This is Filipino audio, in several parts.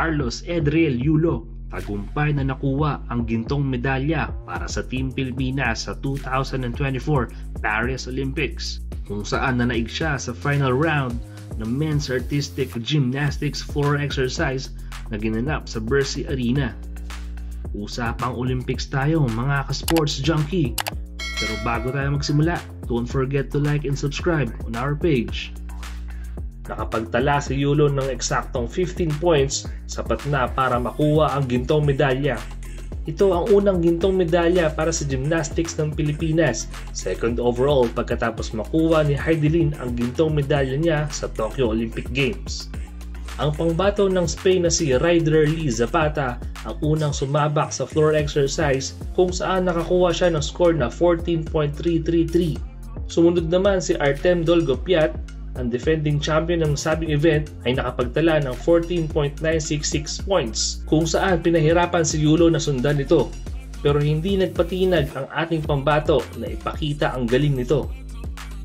Carlos Edriel Yulo, tagumpay na nakuha ang gintong medalya para sa Team Pilipinas sa 2024 Paris Olympics, kung saan nanaig siya sa final round ng Men's Artistic Gymnastics Floor Exercise na ginanap sa Bercy Arena. Usapang Olympics tayo mga ka-sports junkie. Pero bago tayo magsimula, don't forget to like and subscribe on our page. Nakapagtala si Yulo ng eksaktong 15 points, sapat na para makuha ang gintong medalya. Ito ang unang gintong medalya para sa gymnastics ng Pilipinas, second overall pagkatapos makuha ni Heidelin ang gintong medalya niya sa Tokyo Olympic Games. Ang pangbato ng Spain na si Ryder Lee Zapata ang unang sumabak sa floor exercise kung saan nakakuha siya ng score na 14.333. Sumunod naman si Artem Dolgopiat, ang defending champion ng sabing event, ay nakapagtala ng 14.966 points kung saan pinahirapan si Yulo na sundan ito. Pero hindi nagpatinag ang ating pambato na ipakita ang galing nito.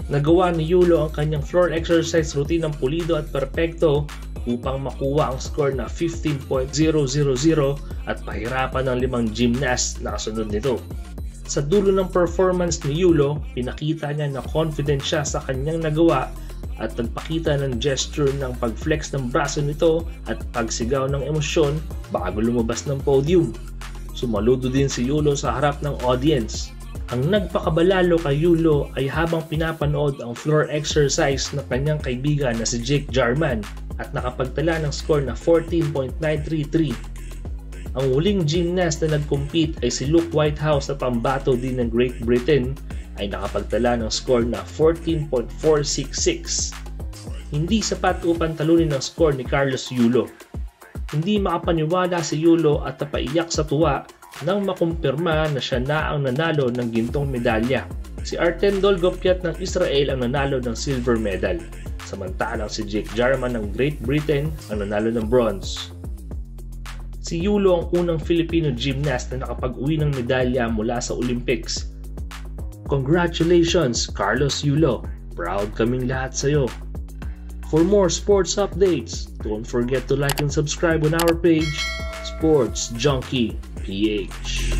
Nagawa ni Yulo ang kanyang floor exercise routine ng pulido at perpekto upang makuha ang score na 15.000 at pahirapan ng 5 gymnast na kasunod nito. Sa dulo ng performance ni Yulo, pinakita niya na confident siya sa kanyang nagawa at nagpakita ng gesture ng pag-flex ng braso nito at pagsigaw ng emosyon bago lumabas ng podium. Sumaludo din si Yulo sa harap ng audience. Ang nagpakabalalo kay Yulo ay habang pinapanood ang floor exercise ng kanyang kaibigan na si Jake Jarman at nakapagtala ng score na 14.933. Ang huling gymnast na nag-compete ay si Luke Whitehouse na pambato din ng Great Britain ay nakapagtala ng score na 14.466. Hindi sapat upang talunin ang score ni Carlos Yulo. Hindi makapaniwala si Yulo at napaiyak sa tuwa nang makumpirma na siya na ang nanalo ng gintong medalya. Si Artem Dolgopiat ng Israel ang nanalo ng silver medal, samantalang si Jake Jarman ng Great Britain ang nanalo ng bronze. Si Yulo ang unang Filipino gymnast na nakapag-uwi ng medalya mula sa Olympics. Congratulations, Carlos Yulo! Proud kaming lahat sa'yo! For more sports updates, don't forget to like and subscribe on our page, Sports Junkie PH.